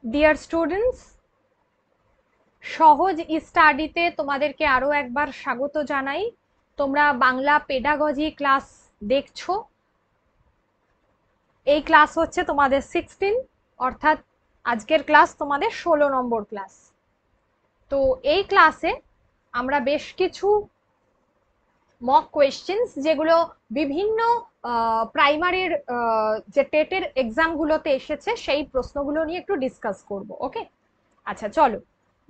Dear students, সহজ স্টাডিতে তোমাদেরকে আরো একবার স্বাগত জানাই। তোমরা বাংলা পেডাগজি ক্লাস দেখছো। এই ক্লাস হচ্ছে তোমাদের 16, অর্থাৎ আজকের ক্লাস তোমাদের 16 নম্বর ক্লাস। তো এই ক্লাসে আমরা বেশ কিছু মক কোয়েশ্চেন্স, যেগুলো বিভিন্ন প্রাইমারির যে টেটের এক্সামগুলোতে এসেছে সেই প্রশ্নগুলো নিয়ে একটু ডিসকাস করব। ওকে, আচ্ছা চলো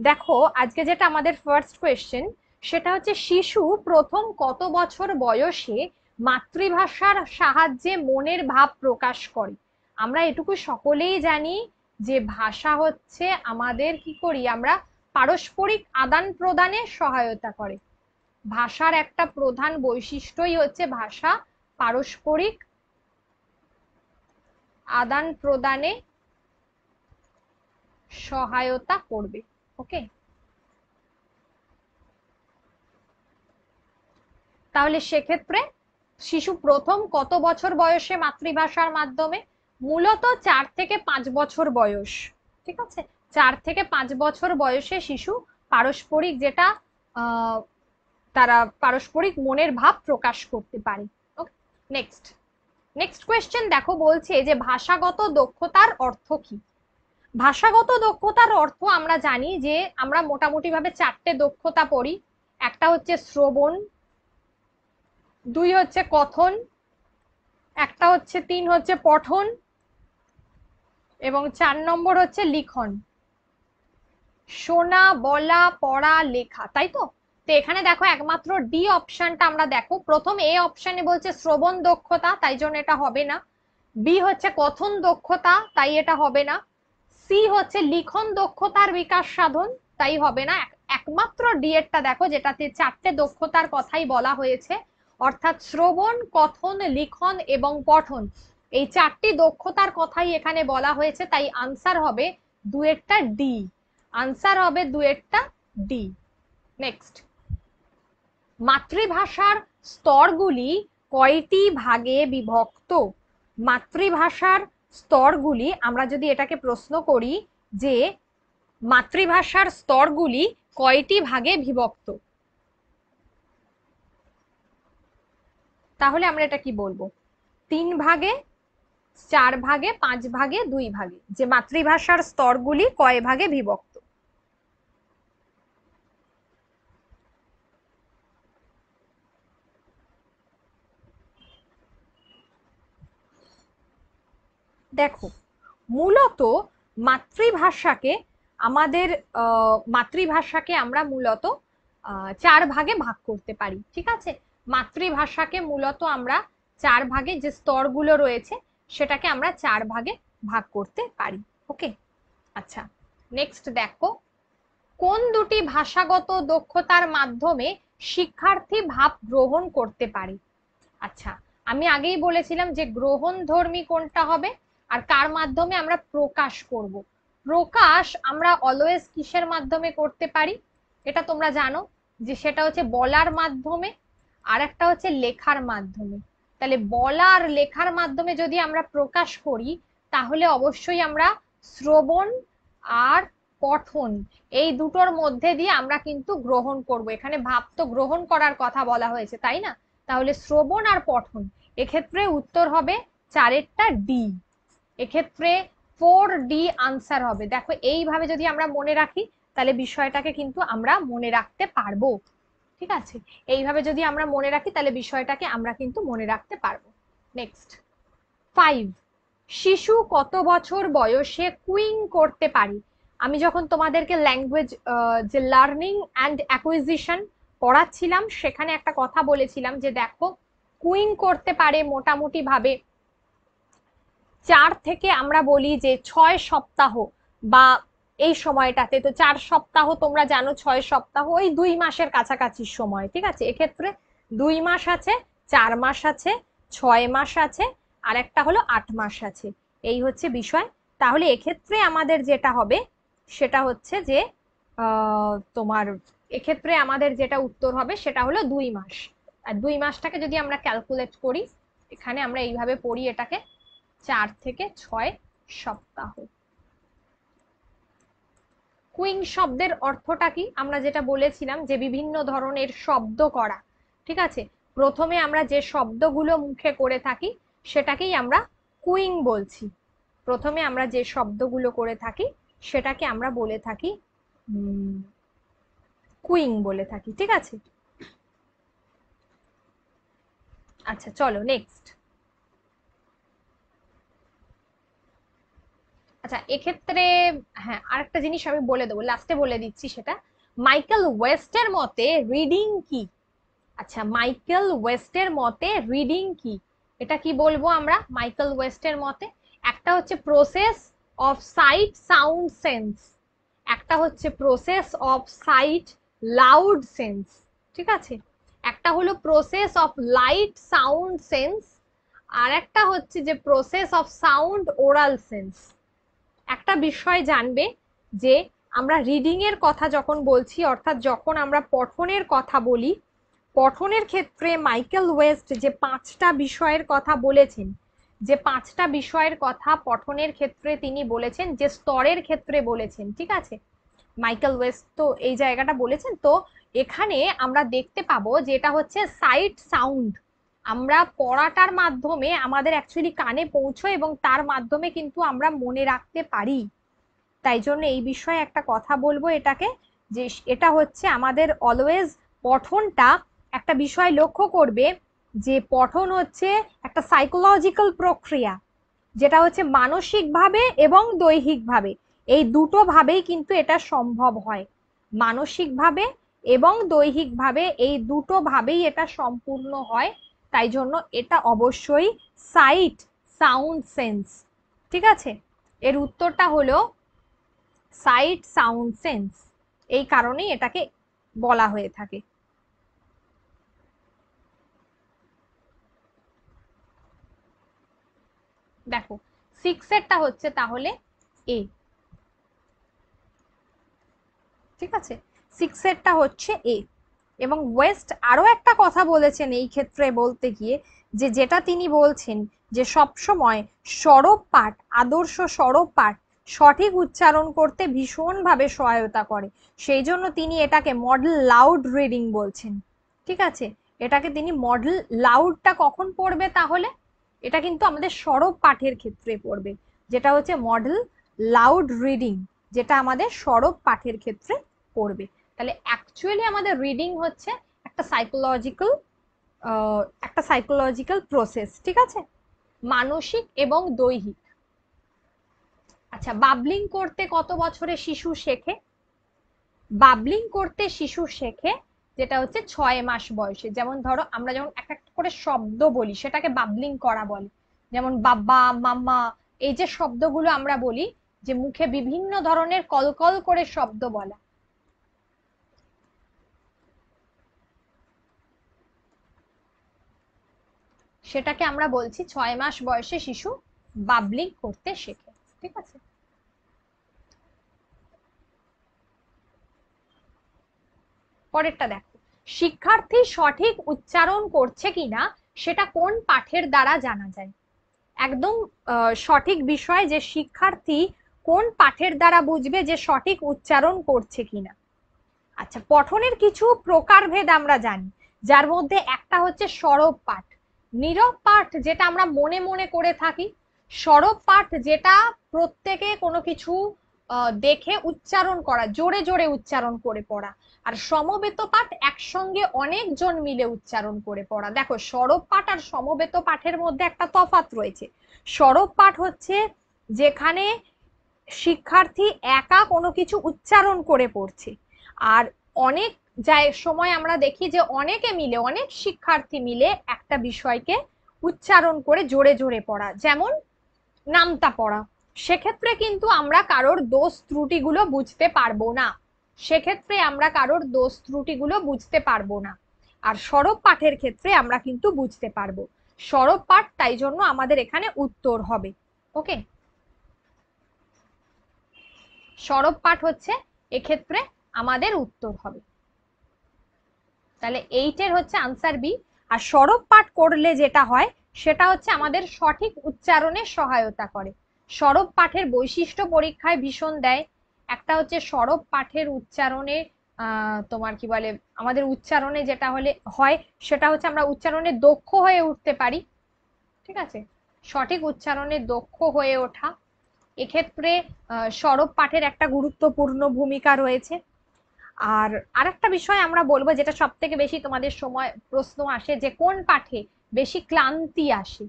দেখো, আজকে যেটা আমাদের ফার্স্ট কোয়েশ্চেন, সেটা হচ্ছে শিশু প্রথম কত বছর বয়সে মাতৃভাষার সাহায্যে মনের ভাব প্রকাশ করে? আমরা এটুকু সকলেই জানি যে ভাষা হচ্ছে আমাদের কি করি আমরা, পারস্পরিক আদান প্রদানে সহায়তা করে। ভাষার একটা প্রধান বৈশিষ্ট্যই হচ্ছে ভাষা পারস্পরিক আদান প্রদানে সহায়তা করবে। ওকে, তাহলে সেক্ষেত্রে শিশু প্রথম কত বছর বয়সে মাতৃভাষার মাধ্যমে? মূলত 4 থেকে 5 বছর বয়স। ঠিক আছে, 4 থেকে 5 বছর বয়সে শিশু পারস্পরিক যেটা আহ তারা পারস্পরিক মনের ভাব প্রকাশ করতে পারে। ওকে, নেক্সট নেক্সট কোয়েশ্চেন দেখো, বলছে যে ভাষাগত দক্ষতার অর্থ কি? ভাষাগত দক্ষতার অর্থ আমরা জানি যে আমরা মোটামুটি ভাবে 4টে দক্ষতা পড়ি। একটা হচ্ছে শ্রবণ, 2 হচ্ছে কথন, একটা হচ্ছে 3 হচ্ছে পঠন, এবং 4 নম্বর হচ্ছে লিখন। শোনা, বলা, পড়া, লেখা, তাই তো? তো এখানে দেখো একমাত্র ডি অপশনটা আমরা দেখো, প্রথম এ অপশনে বলছে শ্রবণ দক্ষতা, তাই জন্য এটা হবে না। বি হচ্ছে কথন দক্ষতা, তাই এটা হবে না। সি হচ্ছে লিখন দক্ষতার বিকাশ সাধন, তাই হবে না। একমাত্র ডি এরটা দেখো, যেটাতে 4টে দক্ষতার কথাই বলা হয়েছে, অর্থাৎ শ্রবণ, কথন, লিখন এবং পঠন, এই 4টি দক্ষতার কথাই এখানে বলা হয়েছে, তাই আনসার হবে দুয়েরটা ডি। আনসার হবে দুয়েরটা ডি। নেক্সট, মাতৃভাষার স্তরগুলি কয়টি ভাগে বিভক্ত? মাতৃভাষার স্তরগুলি, আমরা যদি এটাকে প্রশ্ন করি যে মাতৃভাষার স্তরগুলি কয়টি ভাগে বিভক্ত, তাহলে আমরা এটা কি বলবো? 3 ভাগে, 4 ভাগে, 5 ভাগে, 2 ভাগে। যে মাতৃভাষার স্তরগুলি কয় ভাগে বিভক্ত? দেখো, মূলত মাতৃভাষাকে আমাদের মাতৃভাষাকে আমরা মূলত 4 ভাগে ভাগ করতে পারি। ঠিক আছে, মাতৃভাষাকে মূলত আমরা 4 ভাগে, যে স্তরগুলো রয়েছে সেটাকে আমরা 4 ভাগে ভাগ করতে পারি। ওকে, আচ্ছা নেক্সট দেখো, কোন দুটি ভাষাগত দক্ষতার মাধ্যমে শিক্ষার্থী ভাব গ্রহণ করতে পারে? আচ্ছা, আমি আগেই বলেছিলাম যে গ্রহণধর্মী কোনটা হবে, আর কার মাধ্যমে আমরা প্রকাশ করব। প্রকাশ আমরা অলওয়েজ কিসের মাধ্যমে করতে পারি, এটা তোমরা জানো যে সেটা হচ্ছে বলার মাধ্যমে, আর একটা হচ্ছে লেখার মাধ্যমে। তাহলে বলা আর লেখার মাধ্যমে যদি আমরা প্রকাশ করি, তাহলে অবশ্যই আমরা শ্রবণ আর পঠন, এই দুটোর মধ্যে দিয়ে আমরা কিন্তু গ্রহণ করব। এখানে ভাব তো গ্রহণ করার কথা বলা হয়েছে, তাই না? তাহলে শ্রবণ আর পঠন, এক্ষেত্রে উত্তর হবে 4এরটা ডি। এক্ষেত্রে 4D আনসার হবে। দেখো এইভাবে যদি আমরা মনে রাখি, তাহলে বিষয়টাকে কিন্তু আমরা মনে রাখতে পারবো। ঠিক আছে, এইভাবে যদি আমরা মনে রাখি, তাহলে বিষয়টাকে আমরা কিন্তু মনে রাখতে পারবো। নেক্সট, 5, শিশু কত বছর বয়সে কুইং করতে পারে? আমি যখন তোমাদেরকে ল্যাঙ্গুয়েজ যে লার্নিং অ্যান্ড অ্যাকুইজিশন পড়াচ্ছিলাম, সেখানে একটা কথা বলেছিলাম যে দেখো, কুইং করতে পারে মোটামুটি ভাবে 4 থেকে আমরা বলি যে 6 সপ্তাহ, বা এই সময়টাতে তো 4 সপ্তাহ, তোমরা জানো 6 সপ্তাহ ওই 2 মাসের কাছাকাছি সময়। ঠিক আছে, এক্ষেত্রে 2 মাস আছে, 4 মাস আছে, 6 মাস আছে, আর একটা হলো 8 মাস আছে। এই হচ্ছে বিষয়। তাহলে এক্ষেত্রে আমাদের যেটা হবে সেটা হচ্ছে যে তোমার এক্ষেত্রে আমাদের যেটা উত্তর হবে সেটা হলো 2 মাস। আর 2 মাসটাকে যদি আমরা ক্যালকুলেট করি, এখানে আমরা এইভাবে পড়ি এটাকে, 4 থেকে 6 সপ্তাহ। কুইং শব্দের অর্থটা কি? আমরা যেটা বলেছিলাম যে বিভিন্ন ধরনের শব্দ করা, ঠিক আছে। প্রথমে আমরা যে শব্দগুলো মুখে করে থাকি সেটাকেই আমরা কুইং বলছি। প্রথমে আমরা যে শব্দগুলো করে থাকি সেটাকে আমরা বলে থাকি কুইং বলে থাকি, ঠিক আছে। আচ্ছা চলো নেক্সট। আচ্ছা এক্ষেত্রে হ্যাঁ আরেকটা জিনিস আমি বলে দেবো, লাস্টে বলে দিচ্ছি সেটা। মাইকেল ওয়েস্টের মতে রিডিং কি? আচ্ছা মাইকেল ওয়েস্টের মতে রিডিং কি? এটা কি বলবো আমরা মাইকেল ওয়েস্টের মতে? একটা হচ্ছে process of sight sound sense, একটা হচ্ছে process of sight loud sense, ঠিক আছে। একটা হলো process of light sound sense, আর একটা হচ্ছে যে process of sound oral sense. একটা বিষয় জানবে যে আমরা রিডিং এর কথা যখন বলছি, অর্থাৎ যখন আমরা পঠনের কথা বলি, পঠনের ক্ষেত্রে মাইকেল ওয়েস্ট যে 5টা বিষয়ের কথা বলেছেন, যে 5টা বিষয়ের কথা পঠনের ক্ষেত্রে তিনি বলেছেন, যে স্তরের ক্ষেত্রে বলেছেন, ঠিক আছে। মাইকেল ওয়েস্ট তো এই জায়গাটা বলেছেন। তো এখানে আমরা দেখতে পাবো যে এটা হচ্ছে সাইট সাউন্ড, আমরা পড়াটার মাধ্যমে আমাদের অ্যাকচুয়ালি কানে পৌঁছয় এবং তার মাধ্যমে কিন্তু আমরা মনে রাখতে পারি। তাই জন্য এই বিষয়ে একটা কথা বলবো এটাকে, যে এটা হচ্ছে আমাদের অলওয়েজ পঠনটা একটা বিষয় লক্ষ্য করবে যে পঠন হচ্ছে একটা সাইকোলজিক্যাল প্রক্রিয়া, যেটা হচ্ছে মানসিকভাবে এবং দৈহিকভাবে এই দুটো ভাবেই কিন্তু এটা সম্ভব হয়। মানসিকভাবে এবং দৈহিকভাবে এই দুটো ভাবেই এটা সম্পূর্ণ হয়। তাই জন্য এটা অবশ্যই সাইট সাউন্ড সেন্স, ঠিক আছে। এর উত্তরটা হলো সাইট সাউন্ড সেন্স, এই কারণেই এটাকে বলা হয়ে থাকে। দেখো 6 হচ্ছে তাহলে এ, ঠিক আছে। 6 হচ্ছে এ। এবং ওয়েস্ট আরো একটা কথা বলেছেন এই ক্ষেত্রে বলতে গিয়ে, যে যেটা তিনি বলছেন যে সব সময় সরব পাঠ, আদর্শ সরব পাঠ সঠিক উচ্চারণ করতে ভীষণভাবে সহায়তা করে। সেই জন্য তিনি এটাকে মডেল লাউড রিডিং বলছেন, ঠিক আছে। এটাকে তিনি মডেল লাউডটা কখন পড়বে তাহলে? এটা কিন্তু আমাদের সরব পাঠের ক্ষেত্রে পড়বে, যেটা হচ্ছে মডেল লাউড রিডিং, যেটা আমাদের সরব পাঠের ক্ষেত্রে পড়বে। তাহলে অ্যাকচুয়ালি আমাদের রিডিং হচ্ছে একটা সাইকোলজিক্যাল প্রসেস, ঠিক আছে, মানসিক এবং দৈহিক। আচ্ছা বাবলিং করতে কত বছরে শিশু শেখে? বাবলিং করতে শিশু শেখে যেটা হচ্ছে 6 মাস বয়সে। যেমন ধরো আমরা যখন এক একটা করে শব্দ বলি সেটাকে বাবলিং করা বলে। যেমন বাবা, মামা, এই যে শব্দগুলো আমরা বলি, যে মুখে বিভিন্ন ধরনের কলকল করে শব্দ বলা, সেটাকে আমরা বলছি 6 মাস বয়সে শিশু বাবলিং করতে শেখে, ঠিক আছে। পরেরটা দেখো, শিক্ষার্থী সঠিক উচ্চারণ করছে কিনা সেটা কোন পাঠের দ্বারা জানা যায়? একদম সঠিক বিষয়, যে শিক্ষার্থী কোন পাঠের দ্বারা বুঝবে যে সঠিক উচ্চারণ করছে কিনা। আচ্ছা পঠনের কিছু প্রকারভেদ আমরা জানি, যার মধ্যে একটা হচ্ছে সরব পাঠ, নীরব পাঠ যেটা আমরা মনে মনে করে থাকি, সরব পাঠ যেটা প্রত্যেকে কোনো কিছু দেখে উচ্চারণ করা, জোরে জোরে উচ্চারণ করে পড়া, আর সমবেত পাঠ একসঙ্গে অনেকজন মিলে উচ্চারণ করে পড়া। দেখো সরব পাঠ আর সমবেত পাঠের মধ্যে একটা তফাৎ রয়েছে। সরব পাঠ হচ্ছে যেখানে শিক্ষার্থী একা কোনো কিছু উচ্চারণ করে পড়ছে, আর অনেক সময় আমরা দেখি যে অনেকে মিলে, অনেক শিক্ষার্থী মিলে একটা বিষয়কে উচ্চারণ করে জোরে জোরে পড়া, যেমন নামতা পড়া। সেক্ষেত্রে কিন্তু আমরা কারোর দোষ ত্রুটিগুলো বুঝতে পারবো না, সেক্ষেত্রে আমরা কারোর দোষ ত্রুটিগুলো বুঝতে পারবো না। আর সরব পাঠের ক্ষেত্রে আমরা কিন্তু বুঝতে পারবো। সরব পাঠ, তাই জন্য আমাদের এখানে উত্তর হবে। ওকে, সরব পাঠ হচ্ছে এক্ষেত্রে আমাদের উত্তর হবে। তাহলে 8 হচ্ছে আনসার বি। আর সরব পাঠ করলে যেটা হয় সেটা হচ্ছে আমাদের সঠিক উচ্চারণে সহায়তা করে। সরব পাঠের বৈশিষ্ট্য পরীক্ষায় ভীষণ দেয়। একটা হচ্ছে সরব পাঠের উচ্চারণে তোমার কি বলে আমাদের উচ্চারণে যেটা হলে হয় সেটা হচ্ছে আমরা উচ্চারণে দক্ষ হয়ে উঠতে পারি, ঠিক আছে, সঠিক উচ্চারণে দক্ষ হয়ে ওঠা, এক্ষেত্রে সরব পাঠের একটা গুরুত্বপূর্ণ ভূমিকা রয়েছে। আর আরেকটা বিষয় আমরা বলবো যেটা সব থেকে বেশি তোমাদের সময় প্রশ্ন আসে, যে কোন পাঠে বেশি ক্লান্তি আসে।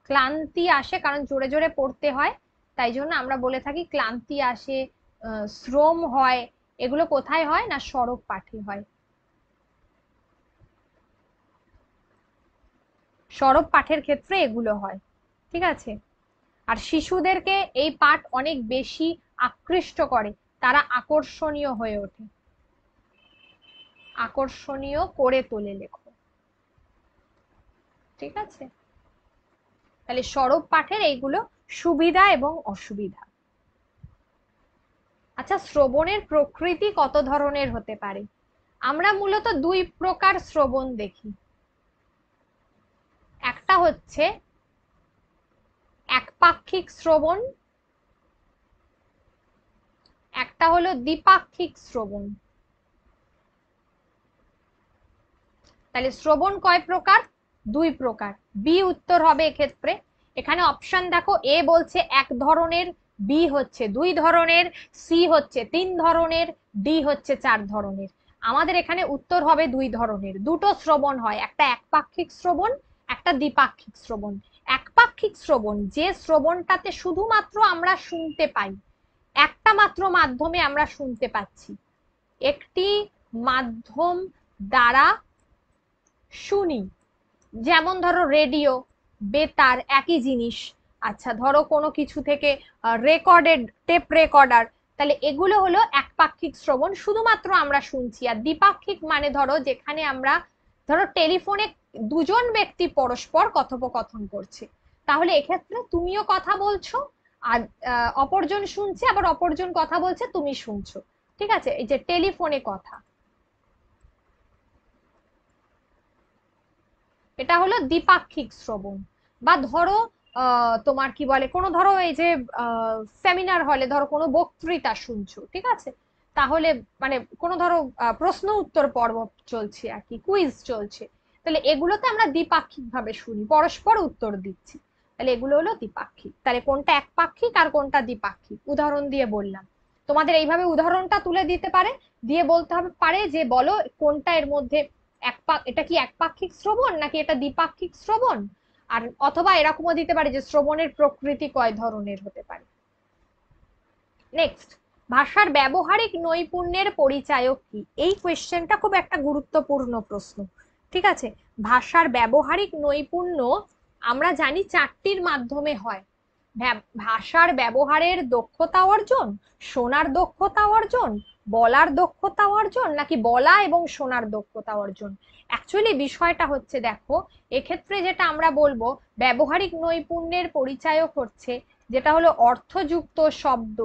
ক্লান্তি আসে কারণ জোরে জোরে পড়তে হয়, তাই জন্য আমরা বলে থাকি ক্লান্তি আসে, শ্রম হয়, এগুলো কোথায় হয় না সরব পাঠে হয়। সরব পাঠের ক্ষেত্রে এগুলো হয়, ঠিক আছে। আর শিশুদেরকে এই পাঠ অনেক বেশি আকৃষ্ট করে, তারা আকর্ষণীয় হয়ে ওঠে, আকর্ষণীয় করে তোলে লেখো, ঠিক আছে। তাহলে সরব পাঠের এইগুলো সুবিধা এবং অসুবিধা। আচ্ছা, শ্রবণের প্রকৃতি কত ধরনের হতে পারে? আমরা মূলত দুই প্রকার শ্রবণ দেখি। একটা হচ্ছে একপাক্ষিক শ্রবণ, একটা হলো দ্বিপাক্ষিক শ্রবণ। তাহলে শ্রবণ কয় প্রকার? দুই প্রকার। বি উত্তর হবে এক্ষেত্রে। এখানে অপশন দেখো, এ বলছে এক ধরনের, বি হচ্ছে দুই ধরনের, সি হচ্ছে তিন ধরনের, ডি হচ্ছে চার ধরনের। আমাদের এখানে উত্তর হবে দুই ধরনের। দুটো শ্রবণ হয়, একটা একপাক্ষিক শ্রবণ, একটা দ্বিপাক্ষিক শ্রবণ। একপাক্ষিক শ্রবণ যে শ্রবণটাতে শুধুমাত্র আমরা শুনতে পাই, একটা মাত্র মাধ্যমে আমরা শুনতে পাচ্ছি, একটি মাধ্যম দ্বারা শুনি। যেমন ধরো রেডিও, বেতার, একই জিনিস। আচ্ছা ধরো কোনো কিছু থেকে রেকর্ডেড টেপ রেকর্ডার, তাহলে এগুলো হলো একপাক্ষিক শ্রবণ, শুধুমাত্র আমরা শুনছি। আর দ্বিপাক্ষিক মানে ধরো যেখানে আমরা ধরো টেলিফোনে দুজন ব্যক্তি পরস্পর কথোপকথন করছে, তাহলে এক্ষেত্রে তুমিও কথা বলছো আর অপরজন শুনছে, আবার অপরজন কথা বলছে তুমি শুনছো, ঠিক আছে, এই যে টেলিফোনে কথা, এটা হলো দ্বিপাক্ষিক শ্রবণ। বা ধরো তোমার কি বলে কোনো ধরো এই যে সেমিনার হলে ধরো কোনো বক্তৃতা শুনছো, ঠিক আছে, তাহলে মানে কোনো ধরো প্রশ্ন উত্তর পর্ব চলছে আর কি, কুইজ চলছে, তাহলে এগুলোতে আমরা দ্বিপাক্ষিক ভাবে শুনি, পরস্পর উত্তর দিচ্ছি, তাহলে এগুলো হলো দ্বিপাক্ষিক। তাহলে কোনটা একপাক্ষিক আর কোনটা দ্বিপাক্ষিক উদাহরণ দিয়ে বললাম। তোমাদের এইভাবে উদাহরণটা তুলে দিতে পারে, দিয়ে বলতে হবে পারে যে বলো কোনটা এর মধ্যে এটা কি একপাক্ষিক শ্রবণ নাকি এটা দ্বিপাক্ষিক শ্রবণ। আর অথবা এরকমও দিতে পারে যে শ্রবণের প্রকৃতি কয় ধরনের হতে পারে। নেক্সট, ভাষার ব্যবহারিক নৈপুণ্যের পরিচায়ক কি? এই কোয়েশ্চেনটা খুব একটা গুরুত্বপূর্ণ প্রশ্ন, ঠিক আছে। ভাষার ব্যবহারিক নৈপুণ্য আমরা জানি চারটির মাধ্যমে হয়। ভাষার ব্যবহারের দক্ষতা অর্জন, শোনার দক্ষতা অর্জন, বলার দক্ষতা অর্জন, নাকি বলা এবং শোনার দক্ষতা অর্জন। অ্যাকচুয়ালি বিষয়টা হচ্ছে দেখো, এক্ষেত্রে যেটা আমরা বলবো ব্যবহারিক নৈপুণ্যের পরিচায়ক হচ্ছে যেটা হলো অর্থযুক্ত শব্দ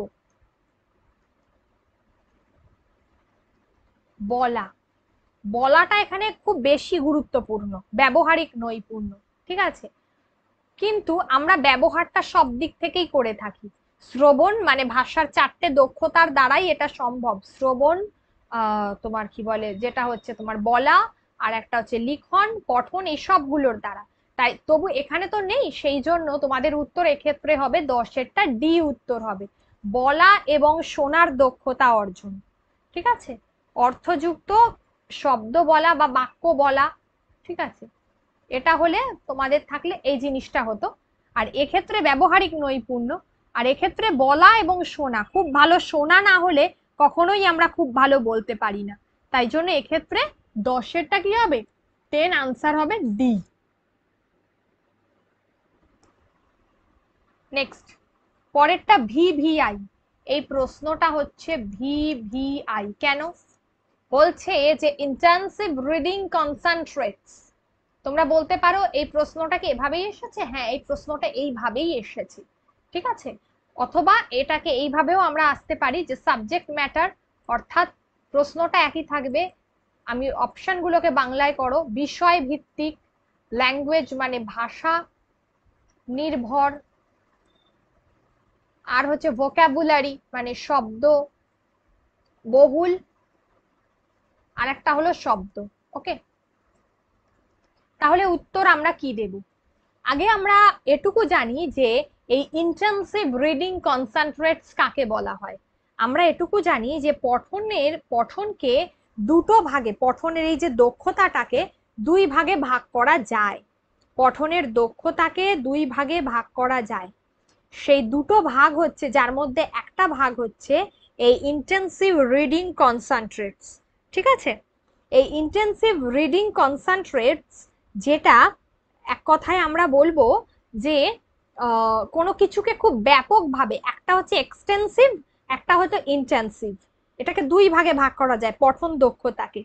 বলা। বলাটা এখানে খুব বেশি গুরুত্বপূর্ণ, ব্যবহারিক নৈপুণ্য, ঠিক আছে। কিন্তু আমরা ব্যবহারটা সব দিক থেকেই করে থাকি। শ্রবণ মানে ভাষার চারটে দক্ষতার দ্বারাই এটা সম্ভব। শ্রবণ, তোমার কি বলে যেটা হচ্ছে তোমার বলা, আর একটা হচ্ছে লিখন পঠন, এই সবগুলোর দ্বারা। তাই তবু এখানে তো নেই, সেই জন্য তোমাদের উত্তর এক্ষেত্রে হবে 10-এরটা ডি উত্তর হবে, বলা এবং শোনার দক্ষতা অর্জন, ঠিক আছে। অর্থযুক্ত শব্দ বলা বা বাক্য বলা, ঠিক আছে, এটা হলে তোমাদের থাকলে এই জিনিসটা হতো। আর এক্ষেত্রে ব্যবহারিক নৈপুণ্য, আর এক্ষেত্রে বলা এবং শোনা, খুব ভালো শোনা না হলে কখনোই আমরা খুব ভালো বলতে পারি না। তাই জন্য এক্ষেত্রে 10-এরটা কি হবে 10, আনসার হবে ডি। নেক্সট, পরেরটা ভিভিআই। এই প্রশ্নটা হচ্ছে ভিভিআই কেন বলছে যে ইন্টেনসিভ রিডিং কনসেন্ট্রেটস। তোমরা বলতে পারো এই প্রশ্নটা কি এভাবেই এসেছে? হ্যাঁ, এই প্রশ্নটা এইভাবেই এসেছে, ঠিক আছে। অথবা এটাকে এইভাবেও আমরা আসতে পারি যে সাবজেক্ট ম্যাটার, অর্থাৎ প্রশ্নটা একই থাকবে, আমি অপশনগুলোকে বাংলায় করো, বিষয় ভিত্তিক, ল্যাঙ্গুয়েজ মানে ভাষা নির্ভর, আর হচ্ছে ভোকাবুলারি মানে শব্দ বহুল, আর একটা হলো শব্দ। ওকে, তাহলে উত্তর আমরা কি দেব? আগে আমরা এটুকু জানি যে এই ইন্টেনসিভ রিডিং কনসেন্ট্রেটস কাকে বলা হয়। আমরা এটুকু জানি যে পঠনকে দুটো ভাগে, পঠনের এই যে দক্ষতাটাকে দুই ভাগে ভাগ করা যায়। পঠনের দক্ষতাকে দুই ভাগে ভাগ করা যায়। সেই দুটো ভাগ হচ্ছে, যার মধ্যে একটা ভাগ হচ্ছে এই ইন্টেনসিভ রিডিং কনসেন্ট্রেটস। ঠিক আছে, এই ইন্টেনসিভ রিডিং কনসেন্ট্রেটস, যেটা এক কথায় আমরা বলবো যে কোনো কিছুকে খুব ব্যাপকভাবে, একটা হচ্ছে এক্সটেন্সিভ, একটা হচ্ছে ইন্টেনসিভ, এটাকে দুই ভাগে ভাগ করা যায় পঠন দক্ষতাকে।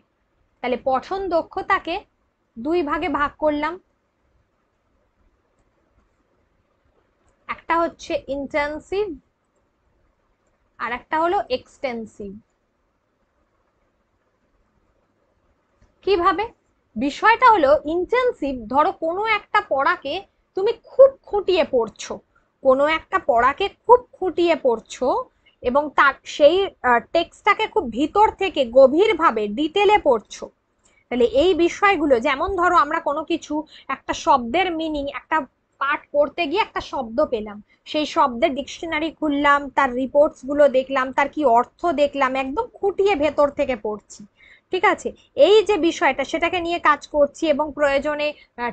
তাহলে পঠন দক্ষতাকে দুই ভাগে ভাগ করলাম, একটা হচ্ছে ইন্টেনসিভ আর একটা হলো এক্সটেন্সিভ। কিভাবে? বিষয়টা হলো ইন্টেনসিভ, ধরো কোনো একটা পড়াকে তুমি খুব খুঁটিয়ে পড়ছো, কোনো একটা পড়াকে খুব খুঁটিয়ে পড়ছো এবং তার সেই টেক্সটটাকে খুব ভিতর থেকে গভীরভাবে ডিটেলে পড়ছো। তাহলে এই বিষয়গুলো, যেমন ধরো আমরা কোনো কিছু, একটা শব্দের মিনিং, একটা পাঠ পড়তে গিয়ে একটা শব্দ পেলাম, সেই শব্দের ডিকশনারি খুললাম, তার রিপোর্টস গুলো দেখলাম, তার কি অর্থ দেখলাম, একদম খুঁটিয়ে ভেতর থেকে পড়ছি। ঠিক আছে, এই যে বিষয়টা, সেটাকে নিয়ে কাজ করছি এবং প্রয়োজনে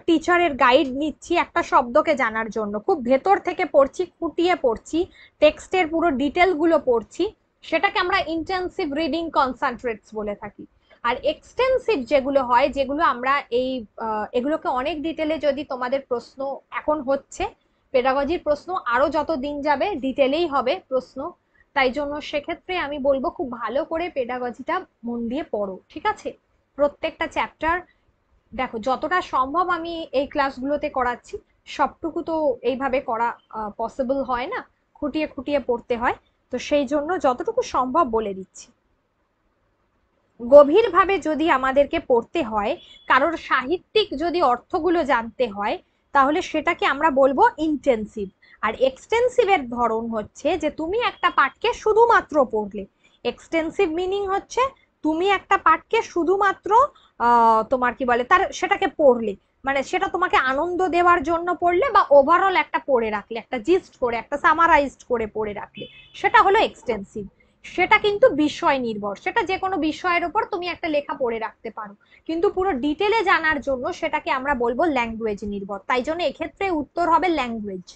টিচারের গাইড নিচ্ছি একটা শব্দকে জানার জন্য, খুব ভেতর থেকে পড়ছি, খুঁটিয়ে পড়ছি, টেক্সটের পুরো ডিটেল গুলো পড়ছি, সেটাকে আমরা ইন্টেনসিভ রিডিং কনসেন্ট্রেটস বলে থাকি। আর এক্সটেন্সিভ যেগুলো হয়, যেগুলো আমরা এই এগুলোকে অনেক ডিটেলে, যদি তোমাদের প্রশ্ন এখন হচ্ছে, পেডাগজির প্রশ্ন আরো যত দিন যাবে ডিটেলেই হবে প্রশ্ন, তাই জন্য সেক্ষেত্রে আমি বলবো খুব ভালো করে পেডাগজিটা মন দিয়ে পড়ো। ঠিক আছে, প্রত্যেকটা চ্যাপ্টার দেখো, যতটা সম্ভব আমি এই ক্লাসগুলোতে করাচ্ছি, সবটুকু তো এইভাবে করা পসিবল হয় না, খুঁটিয়ে খুঁটিয়ে পড়তে হয়, তো সেই জন্য যতটুকু সম্ভব বলে দিচ্ছি। গভীরভাবে যদি আমাদেরকে পড়তে হয়, কারোর সাহিত্যিক যদি অর্থগুলো জানতে হয়, তাহলে সেটাকে আমরা বলবো ইন্টেনসিভ। আর এক্সটেন্সিভের ধরন হচ্ছে যে তুমি একটা পাঠকে শুধুমাত্র পড়লে। এক্সটেন্সিভ মিনিং হচ্ছে তুমি একটা পাঠকে শুধুমাত্র তোমার কি বলে, তার সেটাকে পড়লে, মানে সেটা তোমাকে আনন্দ দেওয়ার জন্য পড়লে, বা ওভারঅল একটা পড়ে রাখলে, একটা জিস্ট করে, একটা সামারাইজড করে পড়ে রাখলে, সেটা হলো এক্সটেন্সিভ। সেটা কিন্তু বিষয় নির্ভর, সেটা যে কোনো বিষয়ের উপর তুমি একটা লেখা পড়ে রাখতে পারো, কিন্তু পুরো ডিটেলে জানার জন্য সেটাকে আমরা বলবো ল্যাঙ্গুয়েজ নির্ভর। তাই জন্য এক্ষেত্রে উত্তর হবে ল্যাঙ্গুয়েজ।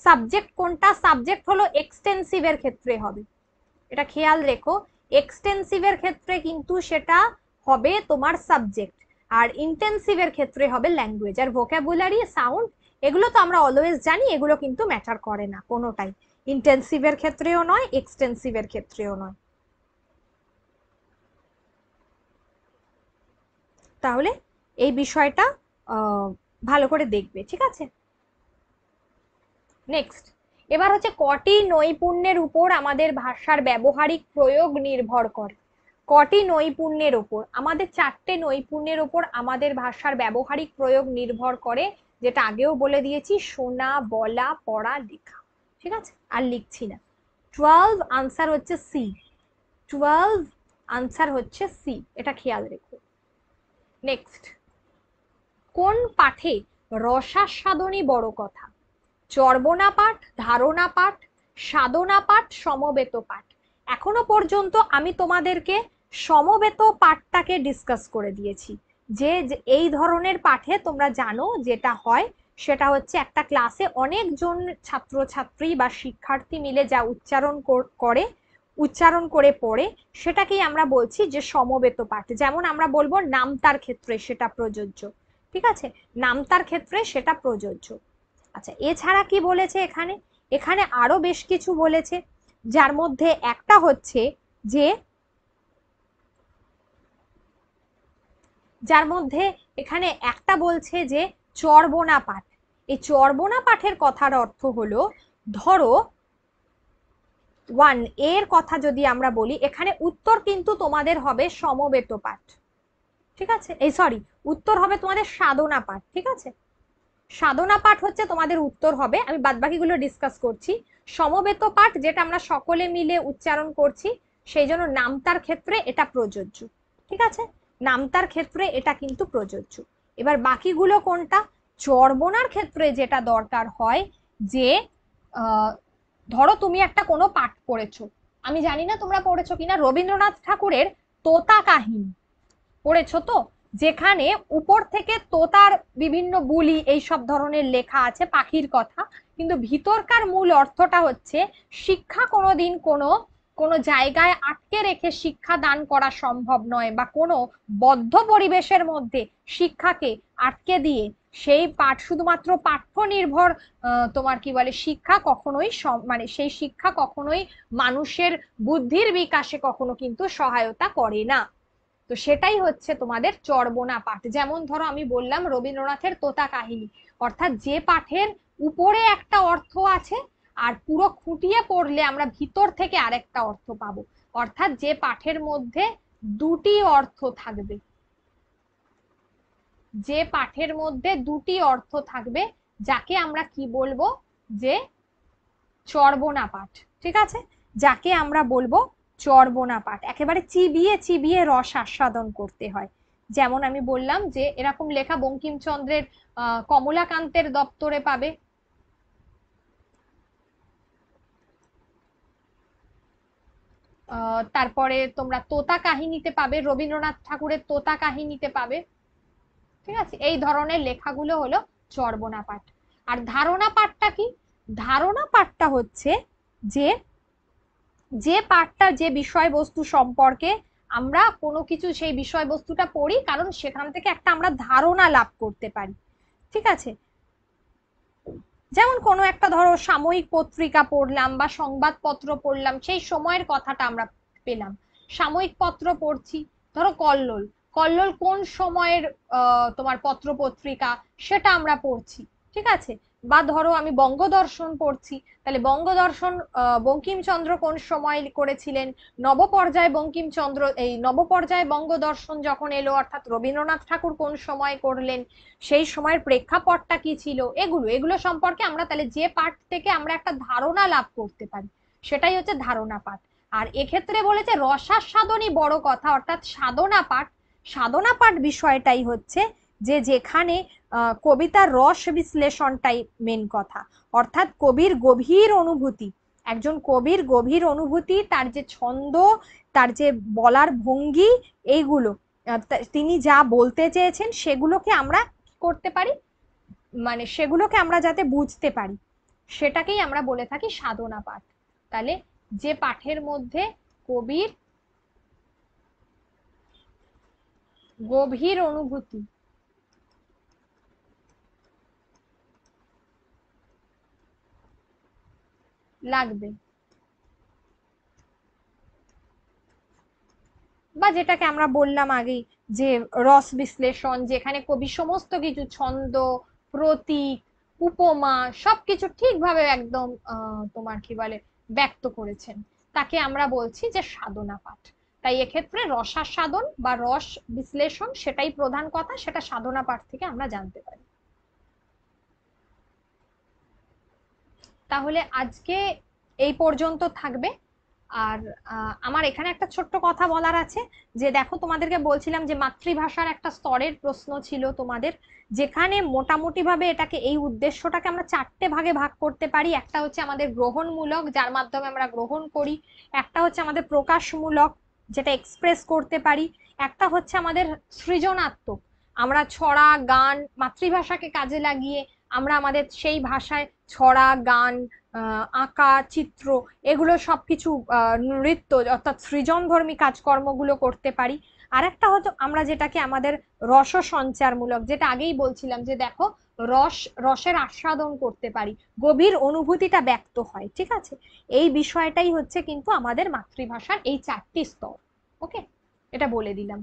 সাবজেক্ট কোনটা? সাবজেক্ট হলো এক্সটেন্সিভের ক্ষেত্রে হবে, এটা খেয়াল রেখো, এক্সটেন্সিভের ক্ষেত্রে কিন্তু সেটা হবে তোমার সাবজেক্ট, আর ইন্টেন্সিভের ক্ষেত্রে হবে ল্যাঙ্গুয়েজ। আর ভোকাবুলারি, সাউন্ড, এগুলো তো আমরা অলওয়েজ জানি, এগুলো কিন্তু ম্যাটার করে না কোনোটাই, ইন্টেন্সিভের ক্ষেত্রেও নয়, এক্সটেন্সিভের ক্ষেত্রেও নয়। তাহলে এই বিষয়টা ভালো করে দেখবে। ঠিক আছে, নেক্সট, এবার হচ্ছে কটি নৈপুণ্যের উপর আমাদের ভাষার ব্যবহারিক প্রয়োগ নির্ভর করে? কটি নৈপুণ্যের উপর? আমাদের চারটে নৈপুণ্যের উপর আমাদের ভাষার ব্যবহারিক প্রয়োগ নির্ভর করে, যেটা আগেও বলে দিয়েছি, শোনা, বলা, পড়া, লেখা। ঠিক আছে, আর লিখছি না। 12 আনসার হচ্ছে সি, 12 আনসার হচ্ছে সি, এটা খেয়াল রেখো। নেক্সট, কোন পাঠে রসাস্বাদনই বড় কথা? চর্বণা পাঠ, ধারণা পাঠ, সাধনা পাঠ, সমবেত পাঠ। এখনো পর্যন্ত আমি তোমাদেরকে সমবেত পাঠটাকে ডিসকাস করে দিয়েছি, যে এই ধরনের পাঠে তোমরা জানো যেটা হয়, সেটা হচ্ছে একটা ক্লাসে অনেকজন ছাত্রছাত্রী বা শিক্ষার্থী মিলে যা উচ্চারণ করে পড়ে, সেটাকেই আমরা বলছি যে সমবেত পাঠ। যেমন আমরা বলবো নামতার ক্ষেত্রে সেটা প্রযোজ্য। ঠিক আছে, নামতার ক্ষেত্রে সেটা প্রযোজ্য। আচ্ছা, এছাড়া কি বলেছে এখানে? এখানে আরো বেশ কিছু বলেছে, যার মধ্যে একটা হচ্ছে যে, এখানে একটা বলছে যে চর্বণা পাঠ। এই চর্বণা পাঠের কথার অর্থ হলো, ধরো 1 এর কথা যদি আমরা বলি, এখানে উত্তর কিন্তু তোমাদের হবে সমবেত পাঠ। ঠিক আছে, এই সরি, উত্তর হবে তোমাদের সাধনা পাঠ। ঠিক আছে, সাধনা পাঠ হচ্ছে তোমাদের উত্তর হবে, আমি বাদবাকিগুলো ডিসকাস করছি। সমবেত পাঠ যেটা আমরা সকলে মিলে উচ্চারণ করছি, সেই জন্য নামতার ক্ষেত্রে এটা প্রযোজ্য। ঠিক আছে, নামতার ক্ষেত্রে এটা কিন্তু প্রযোজ্য। এবার বাকিগুলো কোনটা? চর্বণার ক্ষেত্রে যেটা দরকার হয় যে ধরো তুমি একটা কোনো পাঠ পড়েছো, আমি জানি না তোমরা পড়েছো কিনা, রবীন্দ্রনাথ ঠাকুরের তোতা কাহিনী পড়েছো তো, যেখানে উপর থেকে তোতার বিভিন্ন বুলি এইসব ধরনের লেখা আছে, পাখির কথা, কিন্তু ভিতরকার মূল অর্থটা হচ্ছে শিক্ষা কোনোদিন কোনো কোনো জায়গায় আটকে রেখে শিক্ষা দান করা সম্ভব নয়, বা কোনো বদ্ধ পরিবেশের মধ্যে শিক্ষাকে আটকে দিয়ে সেই পাঠ শুধুমাত্র পাঠ্য নির্ভর তোমার কি বলে শিক্ষা কখনোই মানে সেই শিক্ষা কখনোই মানুষের বুদ্ধির বিকাশে কখনো কিন্তু সহায়তা করে না। তো সেটাই হচ্ছে তোমাদের চর্বণা পাঠ। যেমন ধরো আমি বললাম রবীন্দ্রনাথের তোতা কাহিনী, অর্থাৎ যে পাঠের উপরে একটা অর্থ আছে আর পুরো খুঁটিয়ে পড়লে আমরা ভিতর থেকে আরেকটা অর্থ পাবো, অর্থাৎ যে পাঠের মধ্যে দুটি অর্থ থাকবে, যে পাঠের মধ্যে দুটি অর্থ থাকবে, যাকে আমরা কি বলবো, যে চর্বণা পাঠ। ঠিক আছে, যাকে আমরা বলবো চর্বণা পাঠ, একেবারে চিবিয়ে চিবিয়ে রস আস্বাদন করতে হয়। যেমন আমি বললাম যে এরকম লেখা বঙ্কিমচন্দ্রের কমলাকান্তের দপ্তরে পাবে, তারপরে তোমরা তোতা কাহিনীতে পাবে, রবীন্দ্রনাথ ঠাকুরের তোতা কাহিনীতে পাবে। ঠিক আছে, এই ধরনের লেখাগুলো হলো চর্বণা পাঠ। আর ধারণা পাঠটা কি? ধারণা পাঠটা হচ্ছে যে যে পাঠটা যে বিষয়বস্তু সম্পর্কে আমরা কোনো কিছু সেই বিষয়বস্তুটা পড়ি কারণ সেখান থেকে একটা আমরা ধারণা লাভ করতে পারি। ঠিক আছে, যেমন কোনো একটা ধরো সাময়িক পত্রিকা পড়লাম বা সংবাদপত্র পড়লাম, সেই সময়ের কথাটা আমরা পেলাম। সাময়িক পত্র পড়ছি, ধরো কল্লোল, কল্লোল কোন সময়ের তোমার পত্র পত্রিকা সেটা আমরা পড়ছি। ঠিক আছে, বা ধরো আমি বঙ্গদর্শন পড়ছি, তাহলে বঙ্গদর্শন বঙ্কিমচন্দ্র কোন সময় করেছিলেন, নবপর্যায় বঙ্কিমচন্দ্র এই নবপর্যায় বঙ্গদর্শন যখন এলো, অর্থাৎ রবীন্দ্রনাথ ঠাকুর কোন সময় করলেন, সেই সময়ের প্রেক্ষাপটটা কি ছিল, এগুলো এগুলো সম্পর্কে আমরা তাহলে যে পাঠ থেকে আমরা একটা ধারণা লাভ করতে পারি, সেটাই হচ্ছে ধারণা পাঠ। আর এক্ষেত্রে বলেছে রসাস্বাদনই বড় কথা, অর্থাৎ সাধনা পাঠ। সাধনা পাঠ বিষয়টাই হচ্ছে যে যেখানে কবিতার রস বিশ্লেষণটাই মেন কথা, অর্থাৎ কবির গভীর অনুভূতি, একজন কবির গভীর অনুভূতি, তার যে ছন্দ, তার যে বলার ভঙ্গি, এইগুলো তিনি যা বলতে চেয়েছেন সেগুলোকে আমরা করতে পারি, মানে সেগুলোকে আমরা যাতে বুঝতে পারি, সেটাকেই আমরা বলে থাকি সাধনা পাঠ। তাহলে যে পাঠের মধ্যে কবির গভীর অনুভূতি লাগবে, বা যেটাকে আমরা বললাম আগেই যে রস বিশ্লেষণ, যেখানে কবি সমস্ত কিছু ছন্দ, প্রতীক, উপমা সবকিছু ঠিকভাবে একদম তোমার কি বলে ব্যক্ত করেছেন, তাকে আমরা বলছি যে সাধনা পাঠ। তাই এক্ষেত্রে রসাস্বাদন বা রস বিশ্লেষণ সেটাই প্রধান কথা, সেটা সাধনা পাঠ থেকে আমরা জানতে পারি। তাহলে আজকে এই পর্যন্ত থাকবে। আর আমার এখানে একটা ছোট্ট কথা বলার আছে, যে দেখো তোমাদেরকে বলছিলাম যে মাতৃভাষার একটা স্তরের প্রশ্ন ছিল তোমাদের, যেখানে মোটামুটি ভাবে এটাকে এই উদ্দেশ্যটাকে আমরা চারটে ভাগে ভাগ করতে পারি। একটা হচ্ছে আমাদের গ্রহণমূলক, যার মাধ্যমে আমরা গ্রহণ করি। একটা হচ্ছে আমাদের প্রকাশমূলক, যেটা এক্সপ্রেস করতে পারি। একটা হচ্ছে আমাদের সৃজনাত্মক, আমরা ছড়া গান মাতৃভাষাকে কাজে লাগিয়ে আমরা আমাদের সেই ভাষায় ছড়া গান, আঁকা, চিত্র, এগুলো সবকিছু নৃত্য অর্থাৎ সৃজনধর্মী কাজকর্মগুলো করতে পারি। আর একটা হয়তো আমরা যেটাকে আমাদের রস সঞ্চারমূলক, যেটা আগেই বলছিলাম যে দেখো রসের আস্বাদন করতে পারি, গভীর অনুভূতিটা ব্যক্ত হয়। ঠিক আছে, এই বিষয়টাই হচ্ছে কিন্তু আমাদের মাতৃভাষার এই চারটি স্তর। ওকে, এটা বলে দিলাম।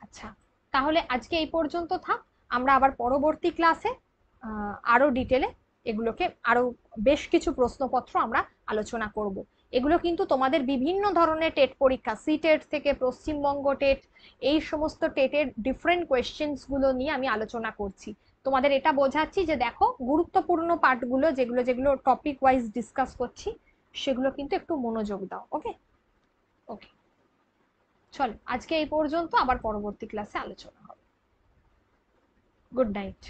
আচ্ছা, তাহলে আজকে এই পর্যন্ত থাক। আমরা আবার পরবর্তী ক্লাসে আরো ডিটেলে এগুলোকে আরো বেশ কিছু প্রশ্নপত্র আমরা আলোচনা করব। এগুলো কিন্তু তোমাদের বিভিন্ন ধরনের টেট পরীক্ষা, সি টেট থেকে পশ্চিমবঙ্গ টেট, এই সমস্ত টেটের ডিফারেন্ট কোয়েশ্চেন্স গুলো নিয়ে আমি আলোচনা করছি। তোমাদের এটা বোঝাচ্ছি যে দেখো গুরুত্বপূর্ণ পার্টগুলো যেগুলো যেগুলো টপিক ওয়াইজ ডিসকাস করছি, সেগুলো কিন্তু একটু মনোযোগ দাও। ওকে। ওকে, চলো আজকে এই পর্যন্ত, আবার পরবর্তী ক্লাসে আলোচনা হবে। Good night.